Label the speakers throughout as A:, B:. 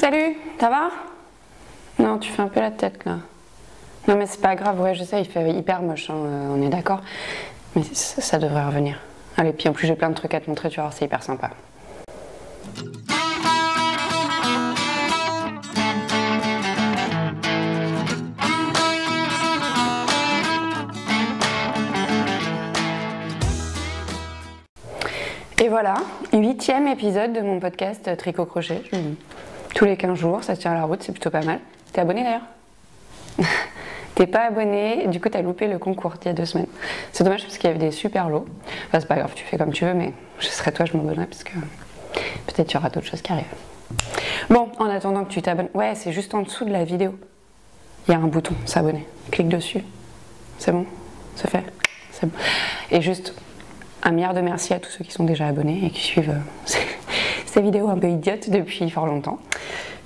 A: Salut, ça va? Non, tu fais un peu la tête là. Non mais c'est pas grave, ouais je sais, il fait hyper moche, hein, on est d'accord. Mais ça devrait revenir. Allez, puis en plus j'ai plein de trucs à te montrer, tu vas voir, c'est hyper sympa. Et voilà, 8e épisode de mon podcast Tricot Crochet. Tous les 15 jours, ça se tient à la route, c'est plutôt pas mal. T'es abonné d'ailleurs? T'es pas abonné, du coup t'as loupé le concours d'il y a 2 semaines. C'est dommage parce qu'il y avait des super lots. Enfin c'est pas grave, tu fais comme tu veux, mais je serais toi, je m'abonnerais parce que peut-être il y aura d'autres choses qui arrivent. Bon, en attendant que tu t'abonnes, ouais c'est juste en dessous de la vidéo. Il y a un bouton, s'abonner. Clique dessus. C'est bon? C'est fait? C'est bon. Et juste un milliard de merci à tous ceux qui sont déjà abonnés et qui suivent ces vidéos un peu idiotes depuis fort longtemps.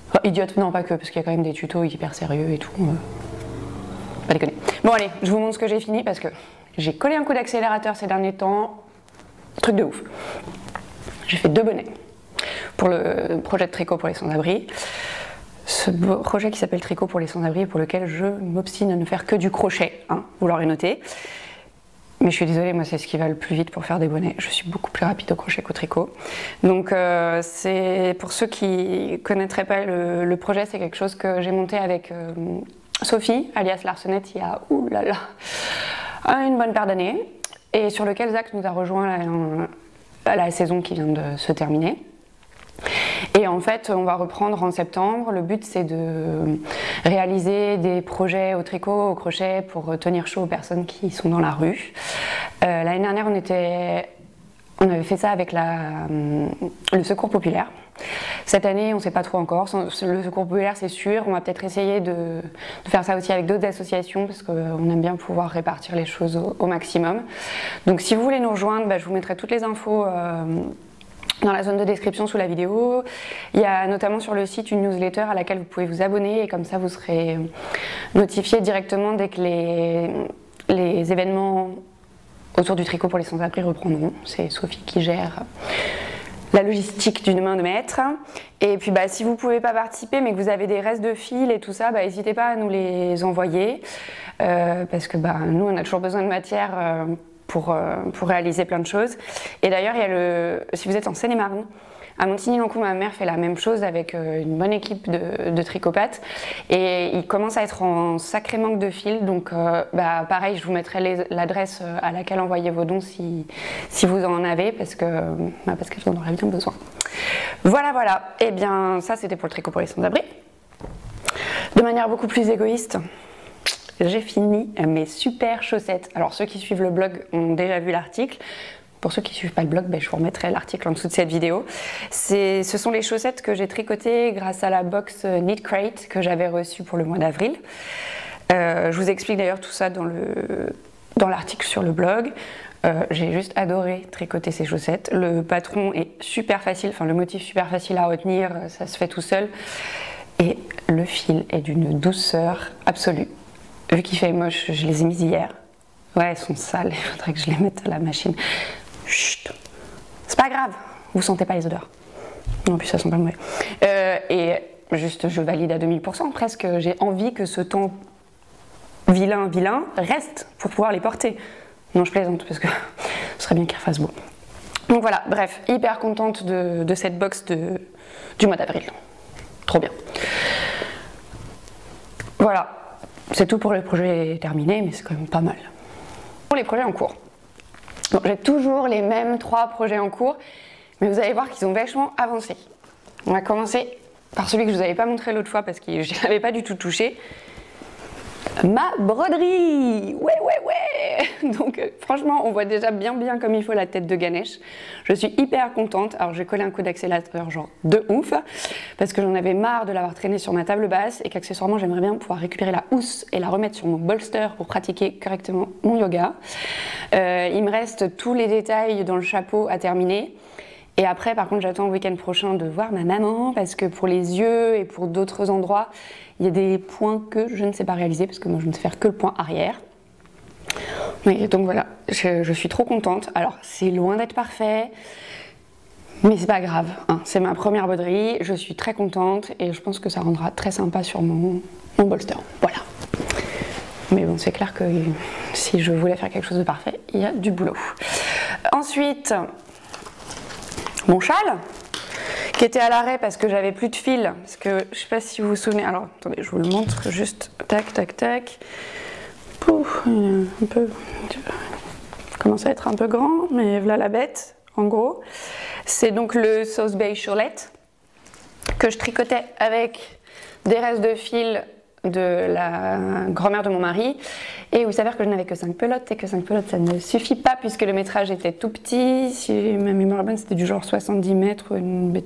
A: Enfin, idiotes, non pas que, parce qu'il y a quand même des tutos hyper sérieux et tout. Pas déconner. Bon allez, je vous montre ce que j'ai fini parce que j'ai collé un coup d'accélérateur ces derniers temps. Truc de ouf. J'ai fait 2 bonnets pour le projet de tricot pour les sans-abri. Ce projet qui s'appelle Tricot pour les sans-abri, pour lequel je m'obstine à ne faire que du crochet, hein, vous l'aurez noté. Mais je suis désolée, moi c'est ce qui va le plus vite pour faire des bonnets. Je suis beaucoup plus rapide au crochet qu'au tricot. Donc c'est pour ceux qui ne connaîtraient pas le projet, c'est quelque chose que j'ai monté avec Sophie, alias Larsonnette, il y a oulala, une bonne paire d'années. Et sur lequel Zach nous a rejoint à la saison qui vient de se terminer. Et en fait, on va reprendre en septembre. Le but, c'est de réaliser des projets au tricot, au crochet, pour tenir chaud aux personnes qui sont dans la rue. L'année dernière, on avait fait ça avec le Secours Populaire. Cette année, on ne sait pas trop encore. Le Secours Populaire, c'est sûr. On va peut-être essayer de faire ça aussi avec d'autres associations, parce qu'on aime bien pouvoir répartir les choses au maximum. Donc si vous voulez nous rejoindre, je vous mettrai toutes les infos dans la zone de description sous la vidéo. Il y a notamment sur le site une newsletter à laquelle vous pouvez vous abonner et comme ça vous serez notifié directement dès que les événements autour du tricot pour les sans-abri reprendront. C'est Sophie qui gère la logistique d'une main de maître. Et puis si vous ne pouvez pas participer mais que vous avez des restes de fil et tout ça, n'hésitez pas à nous les envoyer parce que nous on a toujours besoin de matière pour réaliser plein de choses. Et d'ailleurs, si vous êtes en Seine-et-Marne, à Montigny-Lancourt, ma mère fait la même chose avec une bonne équipe de tricopathes. Et il commence à être en sacré manque de fil. Donc, pareil, je vous mettrai l'adresse à laquelle envoyer vos dons si vous en avez, parce que vous en aurez bien besoin. Voilà, voilà. Et bien, ça, c'était pour le tricot pour les sans-abri. De manière beaucoup plus égoïste, j'ai fini mes super chaussettes. Alors ceux qui suivent le blog ont déjà vu l'article. Pour ceux qui ne suivent pas le blog, je vous remettrai l'article en dessous de cette vidéo. Ce sont les chaussettes que j'ai tricotées grâce à la box Knit Crate que j'avais reçue pour le mois d'avril. Je vous explique d'ailleurs tout ça dans l'article sur le blog. J'ai juste adoré tricoter ces chaussettes. Le patron est super facile, enfin le motif super facile à retenir, ça se fait tout seul. Et le fil est d'une douceur absolue. Vu qu'il fait moche, je les ai mises hier. Ouais, elles sont sales, il faudrait que je les mette à la machine. Chut, c'est pas grave, vous sentez pas les odeurs. Non, plus ça sent pas mauvais. Et juste, je valide à 2000% presque. J'ai envie que ce temps vilain reste pour pouvoir les porter. Non, je plaisante parce que ce serait bien qu'il refasse beau. Donc voilà, bref, hyper contente de cette box du mois d'avril. Trop bien. Voilà. C'est tout pour les projets terminés, mais c'est quand même pas mal. Pour les projets en cours. J'ai toujours les mêmes 3 projets en cours, mais vous allez voir qu'ils ont vachement avancé. On va commencer par celui que je vous avais pas montré l'autre fois parce que je l'avais pas du tout touché. Ma broderie! Ouais! Donc franchement, on voit déjà bien comme il faut la tête de Ganesh. Je suis hyper contente. Alors j'ai collé un coup d'accélérateur genre de ouf parce que j'en avais marre de l'avoir traîné sur ma table basse et qu'accessoirement j'aimerais bien pouvoir récupérer la housse et la remettre sur mon bolster pour pratiquer correctement mon yoga. Il me reste tous les détails dans le chapeau à terminer. Et après, par contre, j'attends le week-end prochain de voir ma maman parce que pour les yeux et pour d'autres endroits, il y a des points que je ne sais pas réaliser parce que moi, je ne sais faire que le point arrière. Mais donc voilà, je suis trop contente. Alors, c'est loin d'être parfait, Mais c'est pas grave, hein. C'est ma première broderie, je suis très contente et je pense que ça rendra très sympa sur mon bolster. Voilà. Mais bon, c'est clair que si je voulais faire quelque chose de parfait, il y a du boulot. Ensuite, mon châle, qui était à l'arrêt parce que j'avais plus de fil. Parce que je sais pas si vous vous souvenez. Alors, attendez, je vous le montre juste. Tac, tac, tac. Pouf, un peu. Commence à être un peu grand, mais voilà la bête, en gros. C'est donc le South Bay Shawlette que je tricotais avec des restes de fil de la grand-mère de mon mari, et il s'avère que je n'avais que 5 pelotes et que 5 pelotes ça ne suffit pas puisque le métrage était tout petit. Si ma mémoire est bonne, c'était du genre 70 mètres, non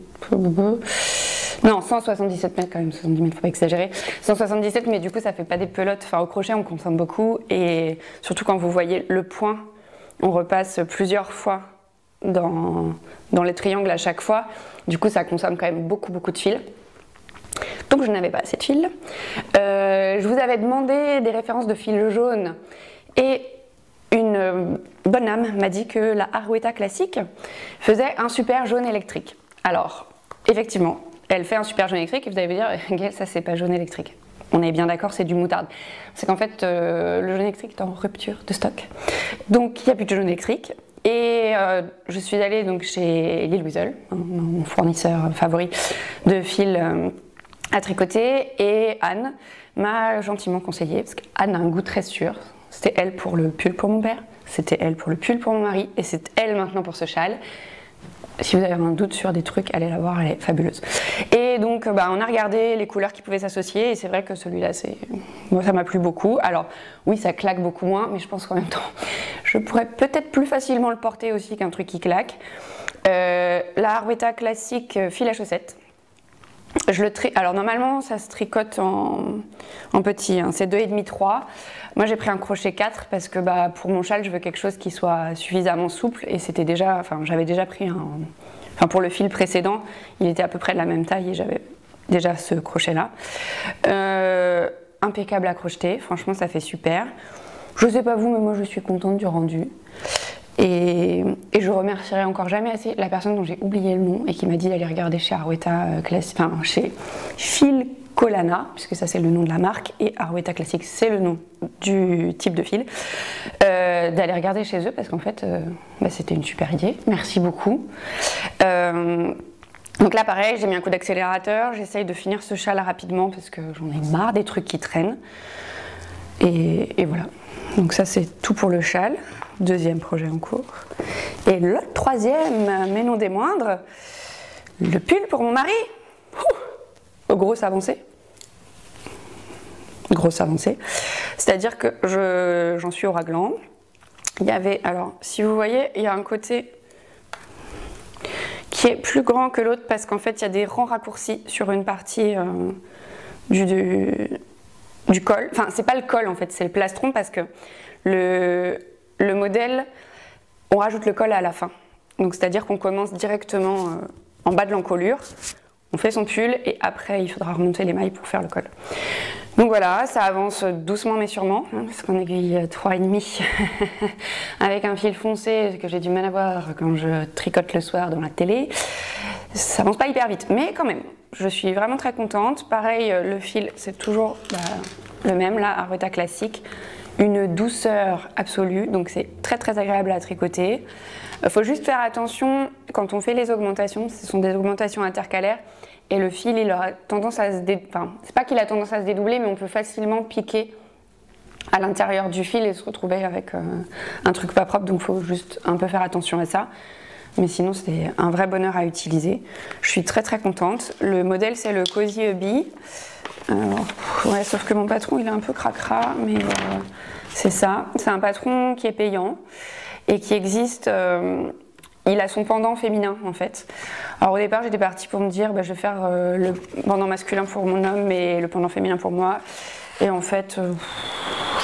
A: 177 mètres quand même, 70 mètres, faut pas exagérer, 177, mais du coup ça fait pas des pelotes. Enfin, au crochet on consomme beaucoup, et surtout quand vous voyez le point, on repasse plusieurs fois dans les triangles à chaque fois, du coup ça consomme quand même beaucoup de fil. Donc je n'avais pas assez de fil. Je vous avais demandé des références de fil jaune et une bonne âme m'a dit que la Arwetta classique faisait un super jaune électrique. Alors, effectivement, elle fait un super jaune électrique et vous allez vous dire, Gaëlle, ça c'est pas jaune électrique. On est bien d'accord, c'est du moutarde. C'est qu'en fait, le jaune électrique est en rupture de stock. Donc il n'y a plus de jaune électrique. Et je suis allée donc chez Lille Weasel, mon fournisseur favori de fil à tricoter, et Anne m'a gentiment conseillé, parce qu'Anne a un goût très sûr. C'était elle pour le pull pour mon père, c'était elle pour le pull pour mon mari, et c'est elle maintenant pour ce châle. Si vous avez un doute sur des trucs, allez la voir, elle est fabuleuse. Et donc on a regardé les couleurs qui pouvaient s'associer, et c'est vrai que celui-là, moi ça m'a plu beaucoup. Alors oui, ça claque beaucoup moins, mais je pense qu'en même temps, je pourrais peut-être plus facilement le porter aussi qu'un truc qui claque. La Arwetta classique fil à chaussettes. Alors normalement ça se tricote en petit, hein. C'est 2,5-3. Moi j'ai pris un crochet 4 parce que pour mon châle je veux quelque chose qui soit suffisamment souple, et c'était déjà, j'avais déjà pris pour le fil précédent, il était à peu près de la même taille et j'avais déjà ce crochet là. Impeccable à crocheter, franchement ça fait super. Je sais pas vous, mais moi je suis contente du rendu. Et je remercierai encore jamais assez la personne dont j'ai oublié le nom et qui m'a dit d'aller regarder chez Arwetta Classique, chez Fil Colana, puisque ça c'est le nom de la marque, et Arwetta Classique c'est le nom du type de fil, d'aller regarder chez eux parce qu'en fait c'était une super idée, merci beaucoup. Donc là pareil, j'ai mis un coup d'accélérateur, j'essaye de finir ce châle rapidement parce que j'en ai marre des trucs qui traînent, et voilà. Donc ça c'est tout pour le châle. Deuxième projet en cours. Et le troisième, mais non des moindres, le pull pour mon mari. Grosse avancée. Grosse avancée. C'est-à-dire que j'en suis au raglan. Il y avait, alors si vous voyez, il y a un côté qui est plus grand que l'autre parce qu'en fait il y a des rangs raccourcis sur une partie du col. Enfin, c'est pas le col en fait, c'est le plastron parce que le modèle, on rajoute le col à la fin. Donc c'est-à-dire qu'on commence directement en bas de l'encolure, on fait son pull et après il faudra remonter les mailles pour faire le col. Donc voilà, ça avance doucement mais sûrement, parce qu'en aiguille 3,5 avec un fil foncé que j'ai du mal à voir quand je tricote le soir dans la télé, ça avance pas hyper vite, mais quand même, je suis vraiment très contente. Pareil, le fil c'est toujours le même, là, Arwetta classique. Une douceur absolue, donc c'est très agréable à tricoter. Il faut juste faire attention quand on fait les augmentations, ce sont des augmentations intercalaires et le fil il aura tendance à se c'est pas qu'il a tendance à se dédoubler, mais on peut facilement piquer à l'intérieur du fil et se retrouver avec un truc pas propre, donc il faut juste un peu faire attention à ça. Mais sinon c'est un vrai bonheur à utiliser. Je suis très contente. Le modèle c'est le Cozy Hubby. Alors, ouais, sauf que mon patron il est un peu cracra, mais c'est ça. C'est un patron qui est payant et qui existe. Il a son pendant féminin en fait. Alors au départ j'étais partie pour me dire je vais faire le pendant masculin pour mon homme et le pendant féminin pour moi. Et en fait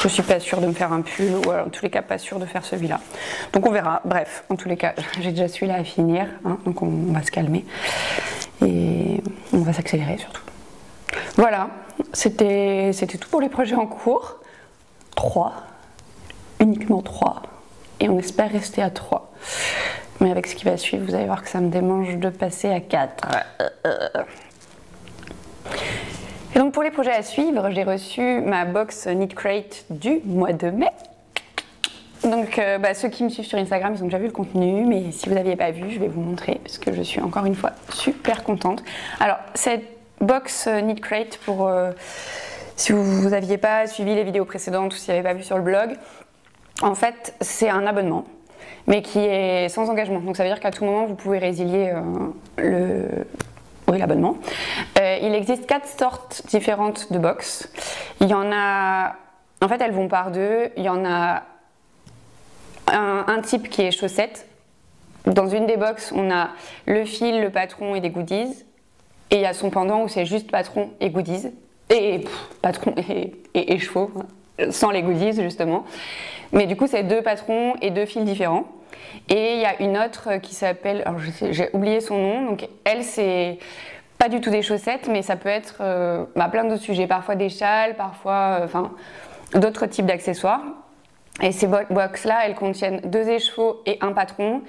A: je suis pas sûre de me faire un pull, ou alors, en tous les cas pas sûre de faire celui-là. Donc on verra. Bref, en tous les cas j'ai déjà celui-là à finir, hein, donc on va se calmer et on va s'accélérer surtout. Voilà, c'était tout pour les projets en cours. 3, uniquement 3, et on espère rester à 3. Mais avec ce qui va suivre, vous allez voir que ça me démange de passer à 4. Et donc pour les projets à suivre, j'ai reçu ma box Knit Crate du mois de mai. Donc ceux qui me suivent sur Instagram, ils ont déjà vu le contenu, mais si vous n'aviez pas vu, je vais vous montrer parce que je suis encore une fois super contente. Alors cette box Knit Crate, pour si vous n'aviez pas suivi les vidéos précédentes ou si vous n'avez pas vu sur le blog, en fait c'est un abonnement, mais qui est sans engagement. Donc ça veut dire qu'à tout moment vous pouvez résilier l'abonnement. Il existe 4 sortes différentes de box. Il y en a, en fait elles vont par deux. Il y en a un type qui est chaussettes. Dans une des box, on a le fil, le patron et des goodies. Et il y a son pendant où c'est juste patron et goodies. Patron et chevaux, sans les goodies justement. Mais du coup, c'est 2 patrons et 2 fils différents. Et il y a une autre qui s'appelle, alors j'ai oublié son nom, donc elle c'est pas du tout des chaussettes, mais ça peut être plein d'autres sujets, parfois des châles, parfois d'autres types d'accessoires. Et ces box là, elles contiennent 2 écheveaux et un patron,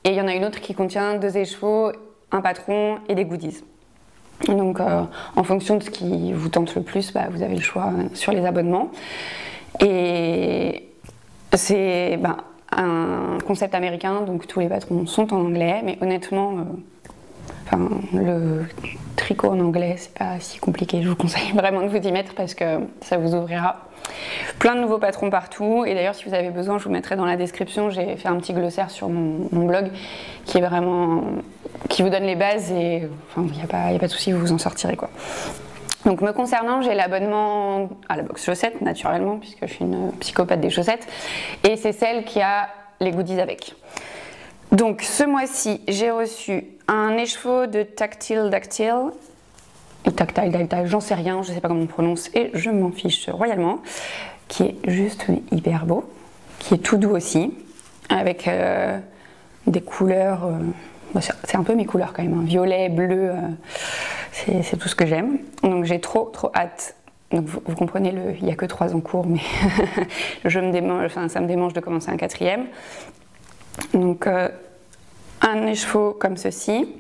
A: et il y en a une autre qui contient 2 écheveaux, un patron et des goodies. Donc en fonction de ce qui vous tente le plus, vous avez le choix sur les abonnements. Et c'est un concept américain, donc tous les patrons sont en anglais, mais honnêtement, le tricot en anglais, c'est pas si compliqué. Je vous conseille vraiment de vous y mettre parce que ça vous ouvrira plein de nouveaux patrons partout. Et d'ailleurs, si vous avez besoin, je vous mettrai dans la description, j'ai fait un petit glossaire sur mon blog qui est vraiment, qui vous donne les bases et il n'y a pas de souci, vous vous en sortirez quoi. Donc me concernant, j'ai l'abonnement à la box chaussettes naturellement puisque je suis une psychopathe des chaussettes et c'est celle qui a les goodies avec. Donc ce mois-ci, j'ai reçu un écheveau de Tactile Dactyle, ou Tactile, j'en sais rien, je sais pas comment on prononce et je m'en fiche royalement, qui est juste hyper beau, qui est tout doux aussi, avec des couleurs, c'est un peu mes couleurs quand même, violet, bleu, c'est tout ce que j'aime. Donc j'ai trop hâte. Donc vous comprenez, il n'y a que 3 en cours, mais ça me démange de commencer un 4e. Donc un écheveau comme ceci.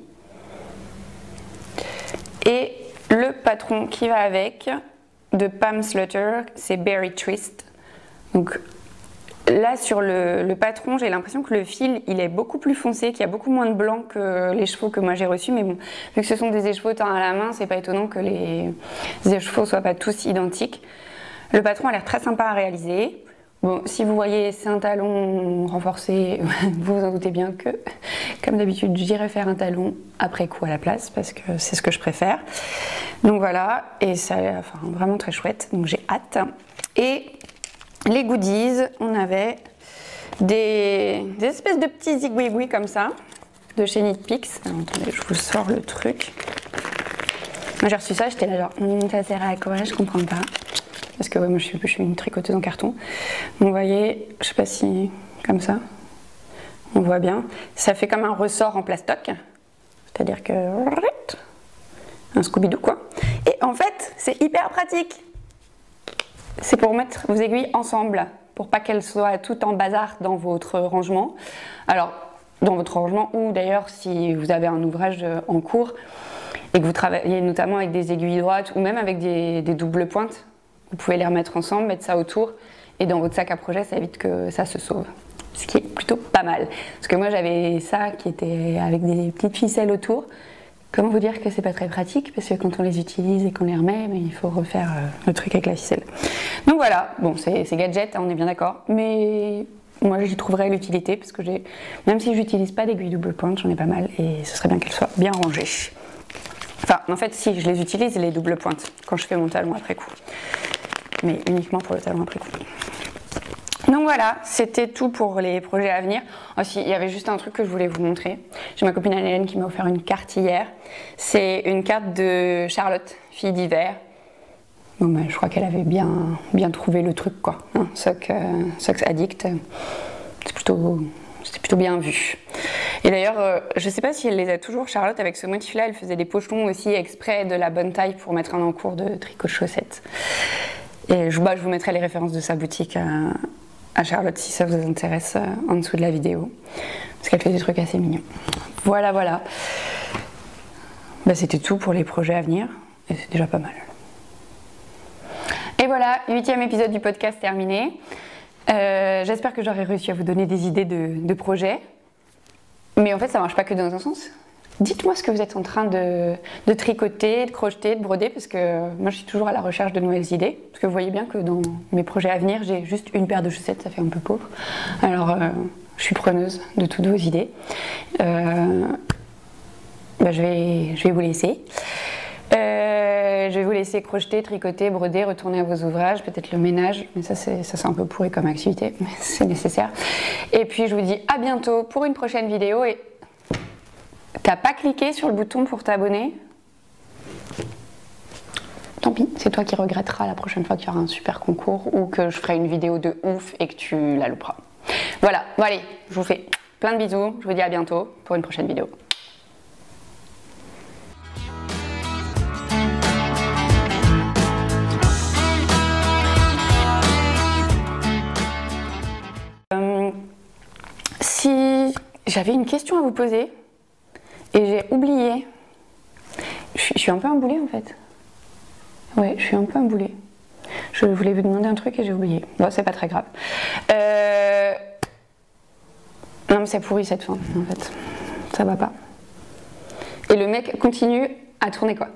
A: Et le patron qui va avec, de Pam Slutter, c'est Berry Twist. Donc là sur le patron, j'ai l'impression que le fil il est beaucoup plus foncé, qu'il y a beaucoup moins de blanc que les écheveaux que moi j'ai reçus, mais bon, vu que ce sont des écheveaux teints à la main, c'est pas étonnant que les écheveaux soient pas tous identiques. Le patron a l'air très sympa à réaliser. Bon, si vous voyez c'est un talon renforcé, vous vous en doutez bien que, comme d'habitude, j'irai faire un talon après coup à la place parce que c'est ce que je préfère. Donc voilà, et ça a l'air vraiment très chouette, donc j'ai hâte. Et les goodies, on avait des espèces de petits zigouigouis comme ça, de chez Knit Picks. Alors, attendez, je vous sors le truc. Moi j'ai reçu ça, j'étais là genre, ça sert à quoi, je comprends pas. Parce que ouais, moi je suis une tricoteuse en carton. Donc vous voyez, je sais pas si, comme ça, on voit bien. Ça fait comme un ressort en plastoc. C'est-à-dire que, un Scooby-Doo quoi. Et en fait, c'est hyper pratique. C'est pour mettre vos aiguilles ensemble, pour pas qu'elles soient toutes en bazar dans votre rangement. Alors, dans votre rangement, ou d'ailleurs si vous avez un ouvrage en cours et que vous travaillez notamment avec des aiguilles droites ou même avec des doubles pointes, vous pouvez les remettre ensemble, mettre ça autour et dans votre sac à projet, ça évite que ça se sauve. Ce qui est plutôt pas mal. Parce que moi j'avais ça qui était avec des petites ficelles autour. Comment vous dire que c'est pas très pratique parce que quand on les utilise et qu'on les remet, il faut refaire le truc avec la ficelle. Donc voilà, bon c'est gadget, on est bien d'accord, mais moi j'y trouverais l'utilité parce que même si j'utilise pas d'aiguilles double pointe, j'en ai pas mal et ce serait bien qu'elles soient bien rangées. Enfin en fait si, je les utilise les doubles pointes quand je fais mon talon après coup. Mais uniquement pour le talon après coup. Donc voilà, c'était tout pour les projets à venir. Aussi, il y avait juste un truc que je voulais vous montrer. J'ai ma copine Anne-Hélène qui m'a offert une carte hier. C'est une carte de Charlotte, fille d'hiver. Bon, je crois qu'elle avait bien trouvé le truc, quoi. Hein, Socks Addict, c'était plutôt bien vu. Et d'ailleurs, je sais pas si elle les a toujours, Charlotte, avec ce motif-là, elle faisait des pochetons aussi exprès de la bonne taille pour mettre un encours de tricot de chaussettes. Et je vous mettrai les références de sa boutique à Charlotte si ça vous intéresse en dessous de la vidéo. Parce qu'elle fait des trucs assez mignons. Voilà, voilà. Bah, c'était tout pour les projets à venir. Et c'est déjà pas mal. Et voilà, 8e épisode du podcast terminé. J'espère que j'aurai réussi à vous donner des idées de projets. Mais en fait, ça marche pas que dans un sens. Dites-moi ce que vous êtes en train de tricoter, de crocheter, de broder, parce que moi je suis toujours à la recherche de nouvelles idées. Parce que vous voyez bien que dans mes projets à venir, j'ai juste une paire de chaussettes, ça fait un peu pauvre. Alors je suis preneuse de toutes vos idées. Bah, je vais vous laisser. Je vais vous laisser crocheter, tricoter, broder, retourner à vos ouvrages, peut-être le ménage, mais ça c'est un peu pourri comme activité, mais c'est nécessaire. Et puis je vous dis à bientôt pour une prochaine vidéo. Et t'as pas cliqué sur le bouton pour t'abonner? Tant pis, c'est toi qui regretteras la prochaine fois qu'il y aura un super concours ou que je ferai une vidéo de ouf et que tu la louperas. Voilà, bon allez, je vous fais plein de bisous, je vous dis à bientôt pour une prochaine vidéo. Si j'avais une question à vous poser et j'ai oublié, je suis un peu emboulée en fait. Ouais, je suis un peu emboulée. Je voulais vous demander un truc et j'ai oublié. Bon, c'est pas très grave. Non mais c'est pourri cette fin en fait. Ça va pas. Et le mec continue à tourner quoi.